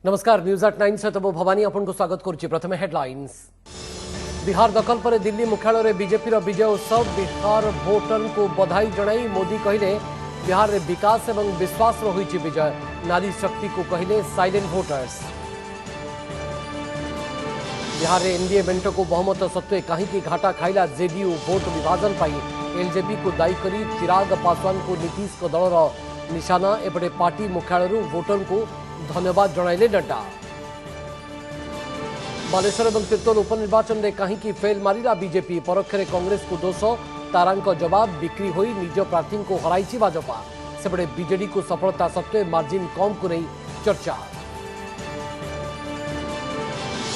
नमस्कार news at 9 सहित मु भवानी आपन को स्वागत करुच्ची। प्रथम हेडलाइंस। बिहार दखल पर दिल्ली मुख्यालय बीजेपी विजय उत्सव। बिहार भोटर को बधाई जणाई मोदी कहले बिहार में विकास एवं विश्वास रही विजय। नारी शक्ति को कहले साइलेंट वोटर्स। बिहार में एनडीए मेंट को बहुमत सत्वे कहीं घाटा खाइला जेडीयू। वोट विभाजन पाई एलजेपी को दायी करी चिराग पासवान को नीतीश को दलर निशाना। एपटे पार्टी मुख्यालय वोटर को धन्यवाद जणाइले नड्डा। बालेश्वर और तीर्तोल उपनिर्वाचन में कहीं फेल मारिला बीजेपी। परोक्ष कांग्रेस को दोष। तारांक जवाब बिक्री होई निज प्रार्थी को हराई भाजपा। सेपटे बीजेडी को सफलता सत्वे मार्जिन कम को नहीं चर्चा।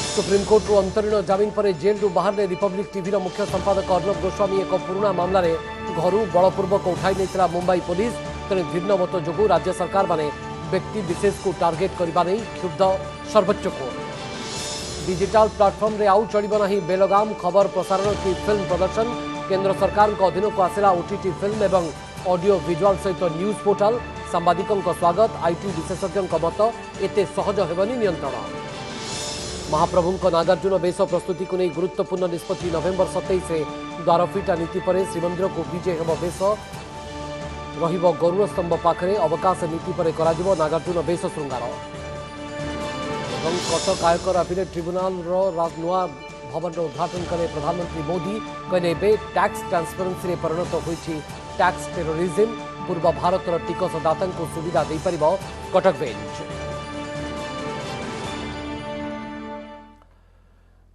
सुप्रीमकोर्ट अंतरीण जमीन पर जेल बाहर रिपब्लिक टीवी मुख्य संपादक अर्णब गोस्वामी एक पुराना मामलें घर बलपूर्वक उठाई नहीं मुंबई पुलिस। तेणु भिन्न मत जो राज्य सरकार माने व्यक्ति विशेष को टार्गेट करने नहीं क्षुब्ध सर्वोच्च कोर्ट। डिजिटल प्लाटफर्म रे आउ चलिब नहीं बेलगाम खबर प्रसारण की फिल्म प्रदर्शन। केंद्र सरकार को अधीन को आसला ओटीटी फिल्म एवं ऑडियो विजुअल सहित न्यूज पोर्टाल। सांबादिकों स्वागत। आईटी विशेषज्ञों मत एते सहज हेबनी नियंत्रण। महाप्रभु नागार्जुन बेश प्रस्तुति को नहीं गुरुत्वपूर्ण निष्पत्ति। नवेम्बर 27 द्वारफिटा नीति पर श्रीमंदिर को विजे हेब बेश। रहिब गरुड़ स्तंभ पाखरे अवकाश नीति पर कराजिबो नागार्जुन बेश श्रृंगार। कटक आयकर अपीलेट ट्रिब्यूनाल नुआ भवन उद्घाटन कले प्रधानमंत्री मोदी। कहले बे टैक्स ट्रांसपेरेंसी परिणत होइछि टैक्स टेरोरिज्म। पूर्व भारतर टिकसदाता को सुविधा दे परिबो कटक बेंच।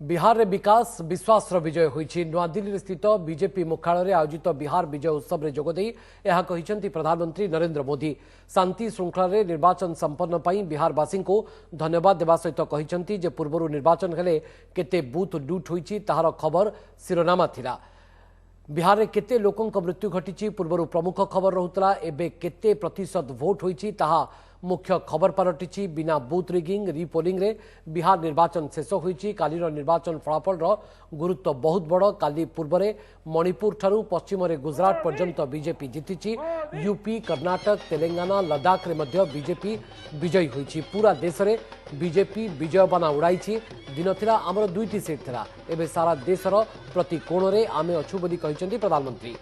बिहार में विकास विश्वास विजय होइछि। नूआदिल्ली स्थित बीजेपी मुख्यालय आयोजित बिहार विजय उत्सव में जोगदे यह कहिसेंति प्रधानमंत्री नरेंद्र मोदी। शांति श्रृंखला निर्वाचन संपन्न पाई बिहारवासी को धन्यवाद देवा सहित कहिसेंति जे पूर्व निर्वाचन हेले केते बूथ लुट होइछि ताहार खबर शिरोनामा थिला। बिहार में केते लोकों मृत्यु घटी पूर्व प्रमुख खबर रहुतला। एबे केते प्रतिशत वोट होइछि ताहा मुख्य खबर पलटि। बिना बूथ रिगिंग रिपोलिंग रे बिहार निर्वाचन शेष होइछि। कालीर निर्वाचन फलाफल गुरुत्व बहुत बड़। काली पूर्व में मणिपुर ठारू पश्चिम में गुजरात पर्यंत बीजेपी जीति। यूपी कर्नाटक तेलंगाना लद्दाख रे मध्य बीजेपी विजयी होइछि। पूरा देश में बीजेपी विजय बाना उड़ाई। दिन थिला आमर 2टी सीट थिला। एबे सारा देशर प्रति कोण रे आमे अछु बोली कहिसेंति प्रधानमंत्री।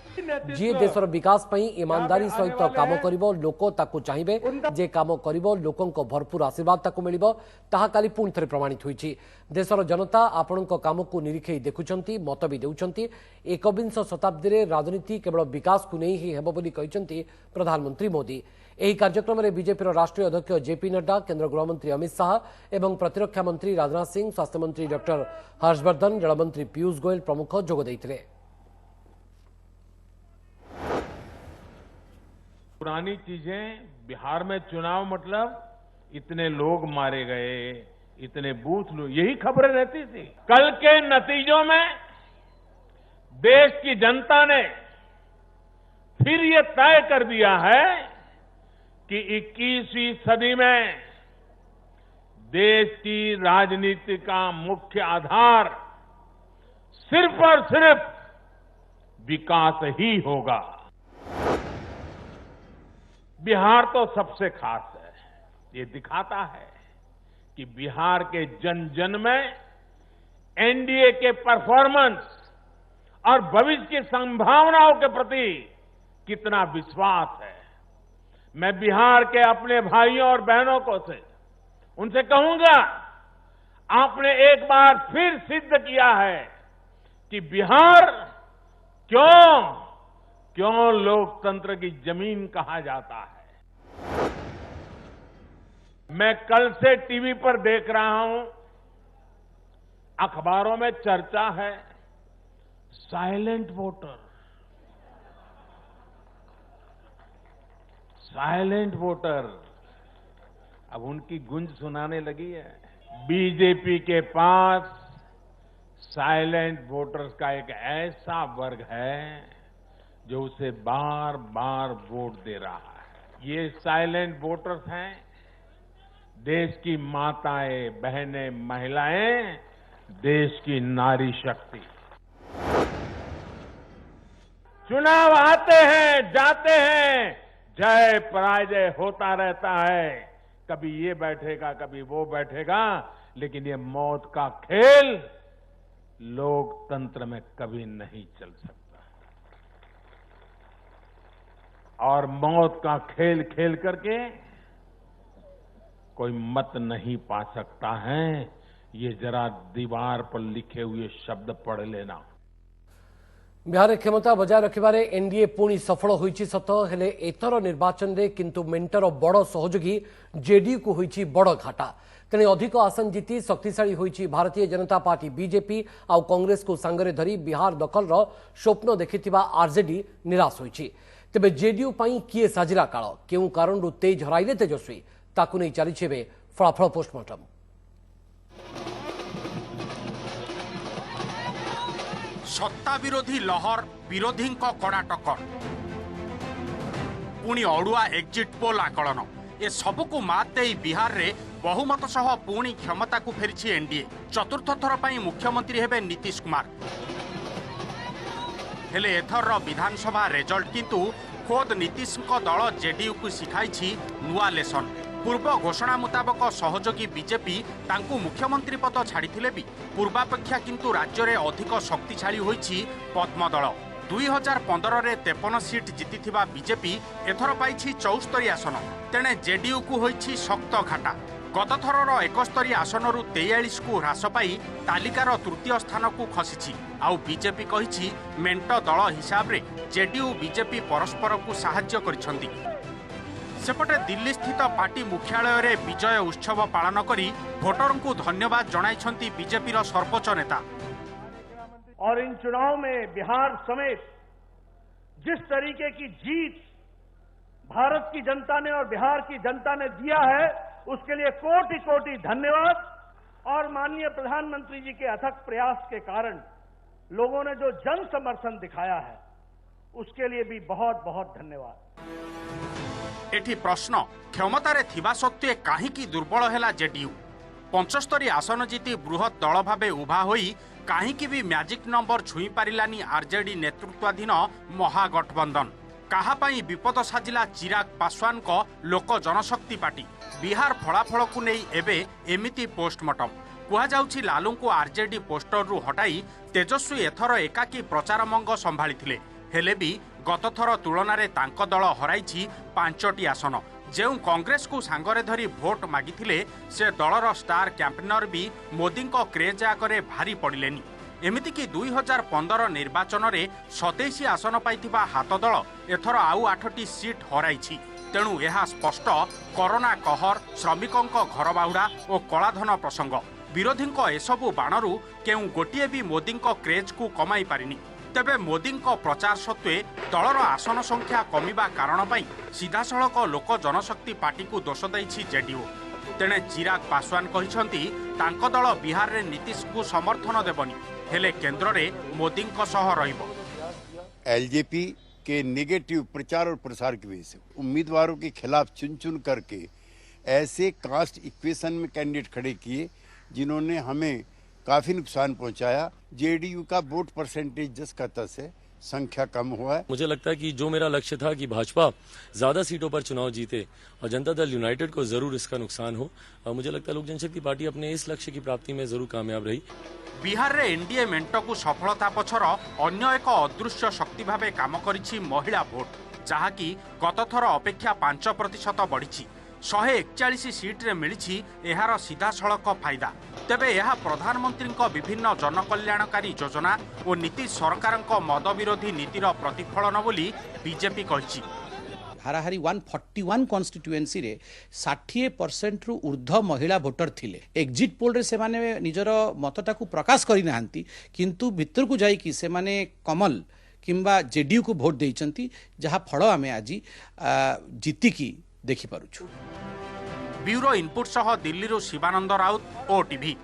जी देशर विकास पई ईमानदारी सहित काम करिवो लोक ताकू चाहिबे। जे काम करिवो लोकंको भरपूर आशीर्वाद ताकू मिलिबो ताहा काली पुणी थरे प्रमाणित होइछि। देशर जनता आपणको काम को निरीक्षे देखुछंती मत भी देउछंती। 21 शताब्दी रे राजनीति केवल विकास को नहीं ही हेबो बोली कहिसेंति प्रधानमंत्री मोदी। ଏହି କାର୍ଯ୍ୟକ୍ରମରେ ବିଜେପିର ରାଷ୍ଟ୍ରୀୟ ଅଧ୍ୟକ୍ଷ ଜେପି ନଡ୍ଡା, କେନ୍ଦ୍ର ଗୃହମନ୍ତ୍ରୀ ଅମିତ ଶାହା ଏବଂ ପ୍ରତିରକ୍ଷା ମନ୍ତ୍ରୀ ରାଜନାଥ ସିଂ, ସ୍ୱାସ୍ଥ୍ୟମନ୍ତ୍ରୀ ଡକ୍ଟର ହର୍ଷବର୍ଦ୍ଧନ, ରେଳମନ୍ତ୍ରୀ ପୀयूष ଗୋयल ପ୍ରମୁଖ ଯୋଗ ଦେଇଥିଲେ। पुरानी चीजें बिहार में चुनाव मतलब इतने लोग मारे गए, इतने बूथ यही खबरें रहती थी। कल के नतीजों में देश की जनता ने फिर ये तय कर दिया है कि 21वीं सदी में देश की राजनीति का मुख्य आधार सिर्फ और सिर्फ विकास ही होगा। बिहार तो सबसे खास है। ये दिखाता है कि बिहार के जन जन में एनडीए के परफॉर्मेंस और भविष्य की संभावनाओं के प्रति कितना विश्वास है। मैं बिहार के अपने भाइयों और बहनों को उनसे कहूंगा, आपने एक बार फिर सिद्ध किया है कि बिहार क्यों लोकतंत्र की जमीन कहा जाता है। मैं कल से टीवी पर देख रहा हूं, अखबारों में चर्चा है साइलेंट वोटर। साइलेंट वोटर अब उनकी गूंज सुनाने लगी है। बीजेपी के पास साइलेंट वोटर्स का एक ऐसा वर्ग है जो उसे बार बार वोट दे रहा है। ये साइलेंट वोटर्स हैं देश की माताएं, बहनें, महिलाएं, देश की नारी शक्ति। चुनाव आते हैं, जाते हैं, जय पराजय होता रहता है, कभी ये बैठेगा कभी वो बैठेगा, लेकिन ये मौत का खेल लोकतंत्र में कभी नहीं चल सकता। और मौत का खेल खेल करके कोई मत नहीं पा सकता है, ये जरा दीवार पर लिखे हुए शब्द पढ़ लेना। बिहार क्षमता बजाय रखिबारे एनडीए पुणी सफल होईची सत, हेले एथर निर्वाचन रे किंतु मेंटर बड़ सहयोगी जेडीयू को होईची बड़ घाटा। तेणे अधिक आसन जीति शक्तिशाली होईची भारतीय जनता पार्टी बीजेपी आउ कांग्रेस को सांगरे धरी बिहार दखल रो स्वप्न देखिथिबा आरजेडी निराश होईची। तेबे जेडीयू पई किए साजिरा काल केउ कारणरू तेज हराइले तेजस्वी ताकु नै चलीछि बे फलाफल पोस्टमार्टम। सत्ता विरोधी लहर विरोधी कड़ा टक्कर पुणी अड़ुआ एक्जिट पोल आकलन ए सबको मात दे बिहार रे बहुमत सह पुणी क्षमता को फेरी एनडीए। चतुर्थ थर पर मुख्यमंत्री हेबे नीतीश कुमार। हेले एथर विधानसभा रिजल्ट किंतु खोद नीतीश दल जेडीयू को शिखाई नुआ लेसन। पूर्व घोषणा मुताबक सहयोगी बीजेपी तांकु मुख्यमंत्री पद छाड़िथिले भी पूर्वापेक्षा किंतु राज्य में अधिक शक्तिशाली होईछि पद्म दल। 2015 रे 53 सीट जीतिथिबा बीजेपी एथर पाइछि 74 आसन। तेणे जेडीयू को होईछि शक्त घाटा। गत थरर 71 आसनरू 43 को ह्रास पाई तालिकार तृतीय स्थान को खसीछि। आउ बीजेपी कहिछि मेंट दल हिसाब रे जेडीयू बीजेपी परस्पर को साहाय्य करिसंती। सेपटे दिल्ली स्थित पार्टी मुख्यालय रे विजय उत्सव पालन करी भोटर को धन्यवाद जणाइछंती बीजेपी रो सर्वोच्च नेता। और इन चुनाव में बिहार समेत जिस तरीके की जीत भारत की जनता ने और बिहार की जनता ने दिया है, उसके लिए कोटि कोटि धन्यवाद। और माननीय प्रधानमंत्री जी के अथक प्रयास के कारण लोगों ने जो जन समर्थन दिखाया है, उसके लिए भी बहुत बहुत धन्यवाद। एठी प्रश्न क्षमतारे थिबा सत्वे काहीकि दुर्बल हैला जेडीयू। 75 आसन जीति बृहत दल भावे उभा होई काहीकि भी मैजिक नंबर छुई पारिलानी आरजेडी नेतृत्वाधीन महागठबंधन। काहापाई विपद साजिला चिराग पासवान को लोक जनशक्ति पार्टी। बिहार फलाफल को नहीं एबे एमिति पोस्टमार्टम कुहा जाउछि। लालू को आरजेडी पोस्टर रु हटाई तेजस्वी एथर एकाकी प्रचार मंग संभाळिथिले, हेले भी गत थर तुलन में तांको दल हराइछि 5टी आसन। जेउ कांग्रेस को सांगरे धरी भोट मागिथिले से दलर स्टार कैंपेनर भी मोदी को क्रेज आगरे भारी पड़िलेनी। एमितिकी 2015 निर्वाचन में 27 आसन पाइथिबा हाथ दल एथर आउ 8टी सीट हराइछि। तेणु यह स्पष्ट कोरोना कहर, श्रमिकों घर बाहुड़ा और कलाधन प्रसंग विरोधी एसबू बाणरू केउ गोटे भी मोदी क्रेज को कमाई पारिनी। तेबे मोदी प्रचार सत्वे दलर आसन संख्या कमिबा कारण पाई सीधासलख लोक जनशक्ति पार्टी को दोष दैछि जेडीयू। तेणे चिराग पासवान कहिसंती तांको दल बिहार रे नीतीश को समर्थन देबनी, हेले केंद्र रे मोदी को सह रहिबो। एलजेपी के नेगेटिव प्रचार और प्रसार की वजह से उम्मीदवारों के खिलाफ चुन चुन करके ऐसे कास्ट इक्वेशन में कैंडिडेट खड़े किए जिन्होंने हमें काफी नुकसान पहुंचाया। जेडीयू का वोट परसेंटेज जिस कतर से संख्या कम हुआ है। मुझे लगता है कि जो मेरा लक्ष्य था कि भाजपा ज्यादा सीटों पर चुनाव जीते और जनता दल यूनाइटेड को जरूर इसका नुकसान हो, और मुझे लगता है लोक जनशक्ति पार्टी अपने इस लक्ष्य की प्राप्ति में जरूर कामयाब रही। बिहार रे एनडीए मेंट को सफलता पछर अन्य एक अदृश्य शक्ति भावे काम करिछि महिला भोट, जहाँकि गत थर अपेक्षा 5% बढ़िछि। 141 सीट रे मिलिछि एहार सीधा सड़क फायदा। तेबे यह प्रधानमंत्री विभिन्न जनकल्याणकारी योजना और नीतीश सरकार मद विरोधी नीतिर प्रतिफलन बोली बीजेपी कहिछि। हाराहारी 141 कन्स्टिट्युएन्सी रे 60% रु ऊर्ध्व महिला भोटर थिले। एक्जिट पोल रे से माने निजर मतटा को प्रकाश करि नाहंती, किंतु भीतर को जाई कि से माने कमल किंबा जेडीयू को भोट देइचंती, जहा फळ आमे आजी जीति की देखि पारुछु। ब्यूरो इनपुट सह दिल्ली रो शिवानंद राउत ओटीवी।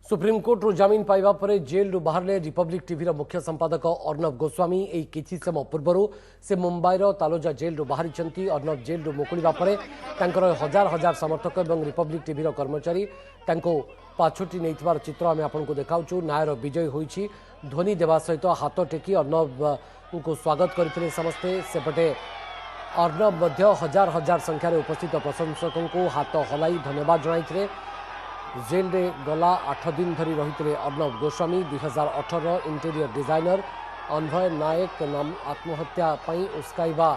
सुप्रीमकोर्ट रो जमीन पाइबा परे जेल रु बाहरले रिपब्लिक टीवी रो मुख्य संपादक अर्णव गोस्वामी एई किछि समय पूर्वरु से मुंबई रो तालोजा जेल रु बाहरिचंती। अर्णव जेल रु मुकुलिबा परे तांकर हजार हजार समर्थक एवं रिपब्लिक टीवी रो कर्मचारी तांको पाछोटी नेइतबार चित्र आमे आपनको देखाउछु। न्यायर विजय होईछि ध्वनि देवा सहित हाथ टेकी अर्णव को स्वागत करथिले समस्ते। सेपटे अर्णब मध्य हजार हजार संख्यार उपस्थित प्रशंसकों को हाथ हलाई धन्यवाद जणाइथिले। जेल रे गला 8 दिन धरी रहिथिले अर्णब गोस्वामी। 2018 इंटीरियर डिजाइनर अनभय नायक नाम आत्महत्या पई उस्काइबा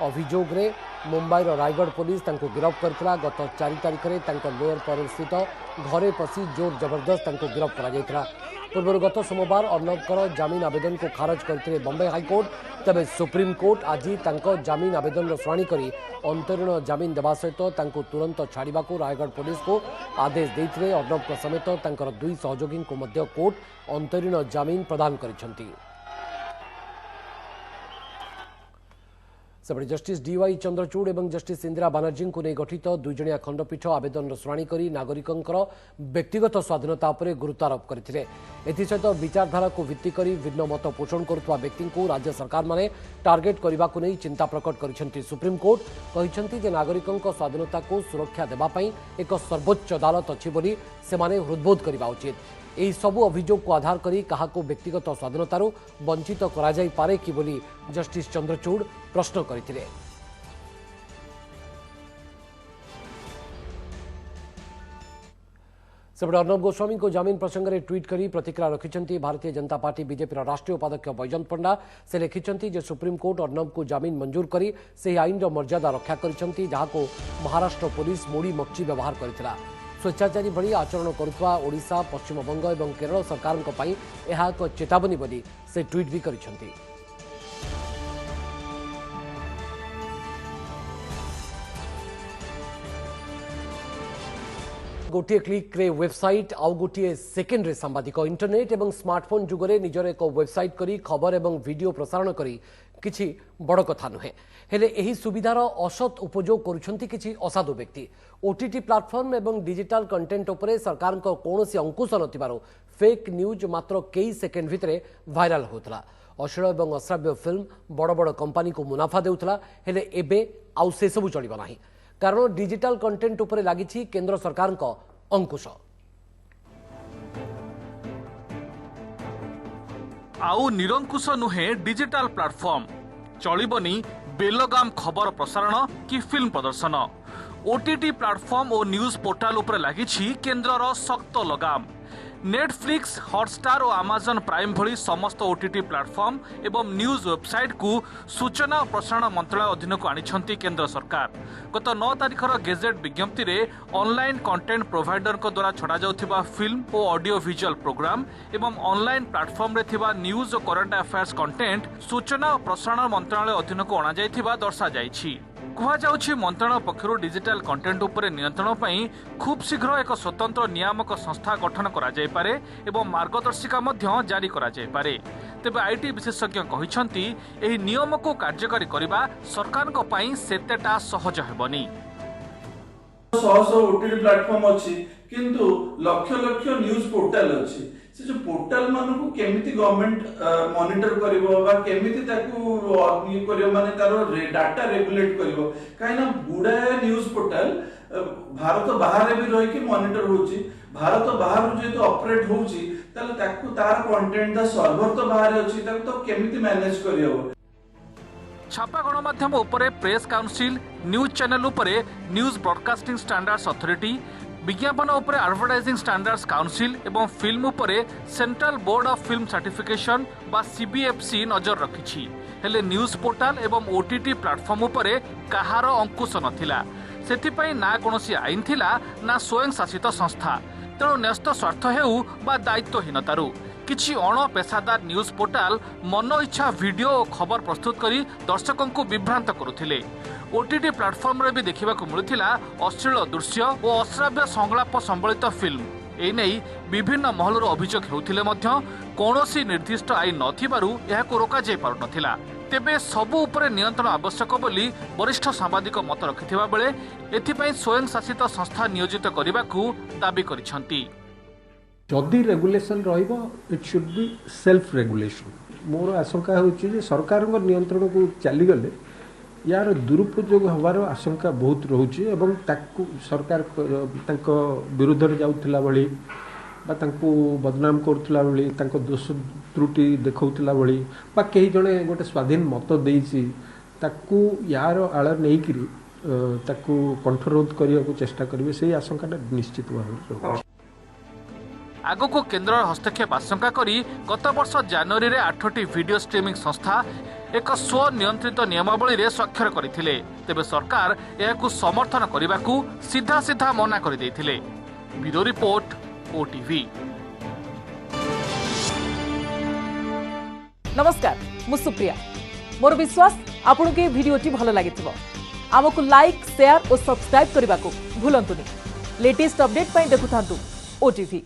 अभियोग रे मुंबईर रायगढ़ पुलिस तांको गिरफ्त करथिला। गत 4 तारिख रे तांको लोअर पैरोल स्थित घरे पसी जोर जबरदस्त तांको गिरफ्त करा जायथिला। पूर्व गत सोमवार अर्णबकर जामीन आवेदन को खारज करते बम्बे हाईकोर्ट। तेज सुप्रीम कोर्ट आज तांको जामीन आवेदन शुणाणी कर अंतरीण जामीन देवा सहित तांको तुरंत छाड़ा रायगढ़ पुलिस को आदेश देते। अर्णब समेत तांकर 2 सहयोगी को मध्य कोर्ट अंतरीण जामीन प्रदान करिसेंती। सेपटे जस्टिस डीवाई चंद्रचूड़ और जस्टिस इंदिरा बानर्जी को नहीं गठित 2 जणिया खंडपीठ आवेदन शुणाणी कर नागरिकों व्यक्तिगत स्वाधीनता पर गुरुत्वारोप करते। एसत विचारधारा को भित्ति कर भिन्न मत पोषण करुवा व्यक्ति को राज्य सरकार माने टार्गेट करने को नहीं चिंता प्रकट कर सुप्रीम कोर्ट कहते नागरिकों स्वाधीनता को सुरक्षा देवाई एक सर्वोच्च अदालत अच्छी बोली से हृदबोध करने उचित। यही सबू अभियोग को आधार करी काहाको व्यक्तिगत स्वाधीनतारू वंचित करा जाई पारे कि बोली जस्टिस चंद्रचूड़ प्रश्न करथिले। सेपटे अर्णब गोस्वामी को जामीन प्रसंग में ट्वीट कर प्रतिक्रिया रखिंट भारतीय जनता पार्टी बीजेपी राष्ट्रीय उपाध्यक्ष बैजयंत पंडा। से लिखिंट जे सुप्रीम कोर्ट अर्णब को जामीन मंजूर करी से आईन मर्यादा रक्षा करिसेंती जहाको महाराष्ट्र पुलिस मोड़ी मक्ची व्यवहार करथिला। स्वेच्छाचारी भली आचरण करुवा ओडिशा पश्चिमबंग और केरल सरकार यह एक चेतावनी बोली से ट्वीट भी करिसेंती। गोटे क्लिक रे वेबसाइट आउ गोटे सेकेंड रे सांबादिक इंटरनेट और स्मार्टफोन जुगरे निजर एक वेबसाइट करी खबर और वीडियो प्रसारण करी किछि बड़ कथा नुहे। हेले एही सुविधार असत उपयोग करुछंती किछि असाधु व्यक्ति। ओटीटी प्लाटफॉर्म एवं डिजिटल कंटेंट उपरे सरकार को कौनसी अंकुश नथिबारो फेक न्यूज मात्र कई सेकेंड भितरे वायरल होतला। अश्लील और अश्राव्य फिल्म बड़ बड़ कंपनी को मुनाफा देउतला। हेले एबे आउ से सबु चलिबा नाही कारण डिजिटल कंटेंट उपरे लागिछि केंद्र सरकार को अंकुश। आउ निरंकुश नुहे डिजिटल प्लाटफॉर्म चलिबनी बेलगाम खबर प्रसारण कि फिल्म प्रदर्शन। ओटीटी प्लाटफॉर्म और न्यूज पोर्टाल उपरे लागिछि केंद्रर सख्त लगाम। नेटफ्लिक्स, हॉटस्टार और अमेजन प्राइम भली समस्त ओटीटी प्लाटफॉर्म एवं न्यूज वेबसाइट को सूचना और प्रसारण मंत्रालय अधीन को आनिछंती केंद्र सरकार। गत 9 तारिखर गेजेट विज्ञप्ति रे ऑनलाइन कंटेंट प्रोवाइडर को द्वारा छड़ा जाउथिबा फिल्म और ऑडियो विजुअल प्रोग्राम एवं ऑनलाइन प्लाटफॉर्म रे थिबा न्यूज और करंट अफेयर्स कंटेंट सूचना और प्रसारण मंत्रालय अधीन को अणा जाइथिबा दर्शा जाइछि। कुहाଯାଉଛି मंत्रालय पक्षरु डिजिटल कंटेंट उपरे नियंत्रण पई खूब शीघ्र एक स्वतंत्र नियामक संस्था गठन करा जाय पारे एवं मार्गदर्शिका मध्य जारी करा जाय पारे। तेबे आईटी विशेषज्ञ कहिसंती एही नियम को कार्यकारी करिबा सरकार को पई सेतेटा सहज हेबनी। 100 ओटीटी प्लेटफॉर्म अछि किंतु लक्ष लक्ष न्यूज पोर्टल अछि। से जो पोर्टल मान को केमिति गवर्नमेंट मॉनिटर करिवो बा केमिति ताकू ये करियो माने तारो डाटा रेगुलेट करिवो काइना गुडा न्यूज पोर्टल भारत बाहर भी रही कि मॉनिटर होची। भारत बाहर जे तो ऑपरेट होची ताले ताकू तार कंटेंट दा सर्वर तो बाहर अछि ताकू तो केमिति मैनेज करियो। छापा गणमाध्यम उपरे प्रेस काउंसिल, न्यूज चैनल उपरे न्यूज ब्रॉडकास्टिंग स्टैंडर्ड्स अथॉरिटी, विज्ञापन उपरे एडवर्टाइजिंग स्टैंडर्ड्स काउंसिल एवं फिल्म उपरे central board of film certification बा सीबीएफसी नजर रखिछि। हेले न्यूज पोर्टल एवं ओटीटी प्लेटफॉर्म उपरे कहार अंकुश नथिला। सेथिपई ना कोनोसी आईन थिला ना स्वयं शासित संस्था। तेणु न्यस्त स्वार्थ हेउ बा दायित्वहीनतारू किछि अणपेशादार न्यूज पोर्टाल मन इच्छा वीडियो और खबर प्रस्तुत करी दर्शकों को विभ्रांत करुथिले। ओटीटी प्लेटफॉर्म रे भी देखिबा को मिलुथिला अश्लील दृश्य और अश्राव्य संलाप संबलित फिल्म। एने विभिन्न महलर अभियोग हेउथिले मध्य कोनोसी निर्दिष्ट आईन नथिबारु एहाको रोका जाय पारु नथिला। तेबे सबु उपरे नियंत्रण आवश्यक बोली वरिष्ठ सांबादिक मत रखिथिबा बेले एथिपई स्वयं शासित संस्था नियोजित करिबाकू दाबी करिसंती। जदि रेगुलेशन रहिबो it should be self regulation. मोर आशंका होछि जे सरकार नियंत्रण को चली गले यार दुरुपयोग होवार आशंका बहुत रोचे एवं ताकू सरकार तांको विरुद्ध रे जाउथिला बळी बा तांको बदनाम करथला बळी तांको दोष त्रुटि देखौथला बळी बा कई जणे गोटे स्वाधीन मत देइछि ताकू यार आड़ नहीं ताकू कंठरोध करने को चेष्टा करेंगे से आशंका निश्चित भाव आगको केन्द्र हस्तक्षेप आशंका करी गत वर्ष जनवरी रे 8टी वीडियो स्ट्रीमिंग संस्था एक स्वनियंत्रित नियमावली रे स्वाक्षर करथिले तेबे सरकार एहाकु समर्थन करबाकू सीधा सीधा मना कर देथिले। Bureau report OTV. नमस्कार मु सुप्रिया मोर विश्वास आपन के वीडियोटी भलो लागिथिबो आमको लाइक शेयर और सब्सक्राइब करबाकू भूलंतुनी लेटेस्ट अपडेट पई देखुथांतु ओटीवी।